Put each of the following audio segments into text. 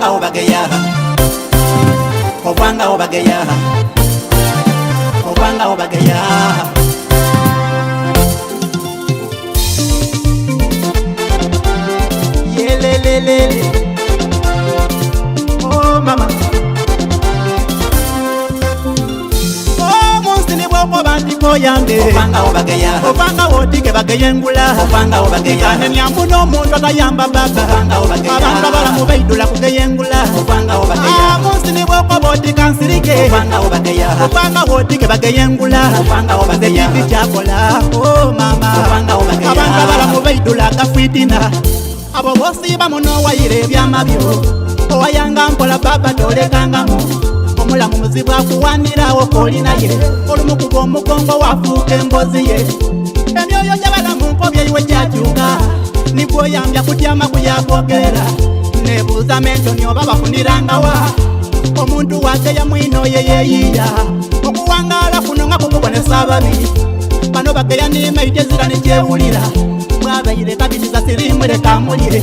obanga obageya obanga obageya obanga obageya yelelelele oh mama Obandiko yange obanga obageya obanga otike bageyengula obanga obageya nyanguno omuntu atayamba baba obanga obageya abantu abalamu baidula kugeyengula obanga obageya munsi ni bwoko botika nsirike obanga obageya obanga otike bageyengula obanga obageya bichakola oh mama obanga obageya abantu abalamu baidula kafitina abo bosiba muno wayire ebyamabyo owayanga mpola baba tolekangamu omulamu muzibu akuwanirawo kolinaye olumukuba omugongo wafuuka embozi ye emyoyo gy'abalamu nkobye iwe gyakyuka nibwo oyambya kutyama kuyakwogerera nebuuza mentoni oba bafunirangawa omuntu wageya mwino ye yeyiya okuwangaala kuno nga kukubonesa ababi bano bageya nimaite zira nekyewulira bwabaire kabitiza sirimwere kamulire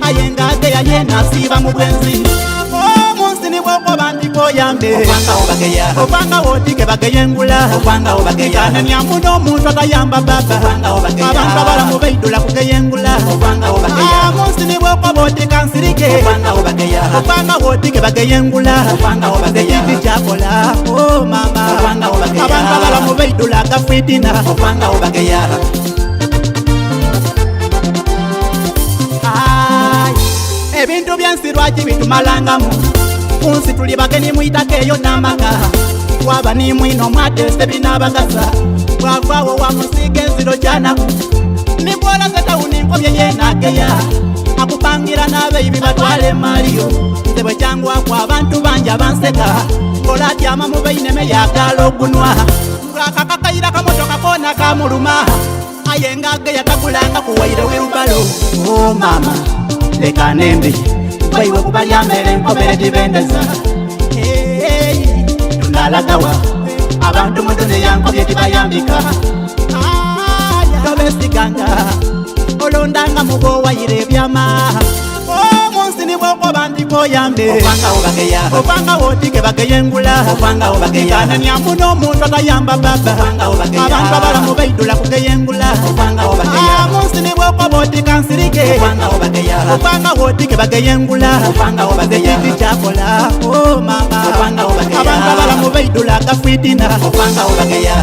ayenga ageya yenasiiba mu bwenzi bwoko bandiko yambe obanga obageya obanga otike bageyengula obanga obageya nyanguno omuntu atayamba baba obanga obageya abantu abalamu baidula kugeyengula obanga obageya munsi ni bwoko botika nsirike obanga obageya obanga otike bageyengula obanga obageya bichakola oh mama obanga obageya abantu abalamu baidula kafitina obanga obageya ebintu byansirwaki bitumalangamu kunsi tuli bageni mwitakeyo namaka waba ni mwino mwatese binabagaza wavawo wa musike nziro janaku nibwola zetawuni nkobye yenageya akupangira n'abeibi batwale maliyo nzebwe cyangwa kwa abantu banja banseka kola tyama mubeineme yakala ogunwa ngakakakayira kamotoka kona kamuluma ayengageya kagulanga kuwaire wirubalo oh mama leka nembi baiwe kubalyambere nkobere dibendeza tunalagawa abantu mudone yankobye tibayambika tobesiganga olondanga mubo wayire ebyama munsi ni bwoko bandiko yambe obanga obageya obanga otike bageyengula obanga obageya nyanguno omuntu atayamba baba obanga obageya abantu abalamu baidula kugeyengula obanga obageya munsi ni bwoko botika nsirike obanga obageya obanga otike bageyengula obanga obageya bichakola oh mama obanga obageya abantu abalamu baidula kafitina obanga obageya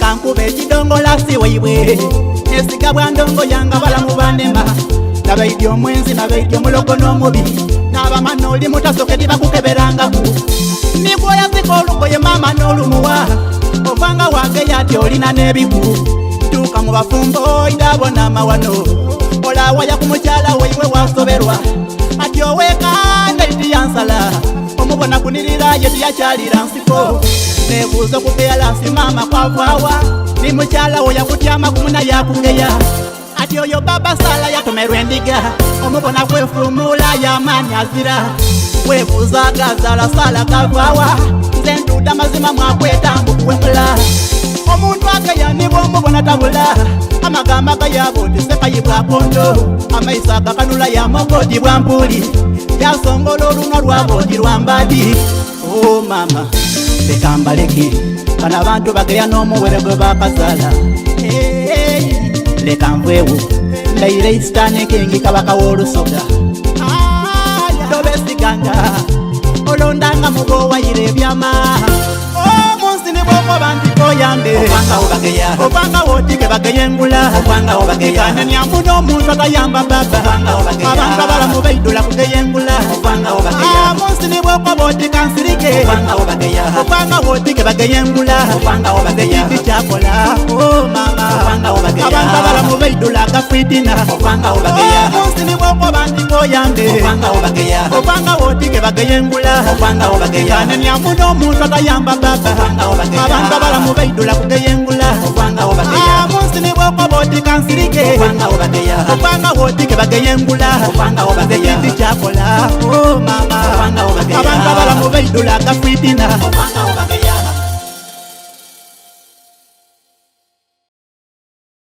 kankube ekidongola siwaibwe nesiga bwandongo yanga balamu banema nabaidi omwenzi nabaidi omulogo n'omubi n'abamana oli mutasoke tibakukeberangaku nibwoyazika olugoye mama n'olumuwa ovanga wageya ati olina n'ebiku tuuka mu bafumbo idabona amawano olawaya ku mukyala weiwe wasoberwa ati owekanda itiyansala omubona kunirira ye tiyakyalira nsiko nebuuza okugeya lansi mama kwavawa ni mukyala wo yakutyama kumuna yakugeya ati oyo baba sala yatomerwa endiga omubona kwefumula yamani azira webuuza agazala sala kavawa nze ntuda mazima mwakwetambu kuwemula omuntu ageya nibwo omubona tabula amagamba gayaboti sekayibwa kondo amaiso agakanula yamogodi bwa mpuli yasongola olunwa lwabodi lwambadi oh mama lekambaleki kana abantu bageya n'omuwere gwe bakazala leka nveewo ndaire isitani kingi kabaka w'olusoga tobesiganga olondanga mubo wayire ebyama munsi ni bwoko bandiko yambe obanga obageya obanga otike bageyengula obanga obageya nyanguno omuntu atayamba baba obanga obageya abantu abalamu baidula kugeyengula obanga obageya munsi ni bwoko botika nsirike obanga obageya obanga otike bageyengula obanga obageya bichakola oh mama obanga obageya abantu abalamu baidula kafitina obanga obageya munsi ni bwoko bandiko yambe obanga obageya obanga otike bageyengula obanga obageya nyanguno omuntu atayamba baba obanga obageya abantu abalamu baidula kugeyengula obanga obageya munsi ni bwoko botika nsirike obanga obageya obanga otike bageyengula obanga obageya bichakola oh mama obanga obageya abantu abalamu baidula kafitina obanga obageya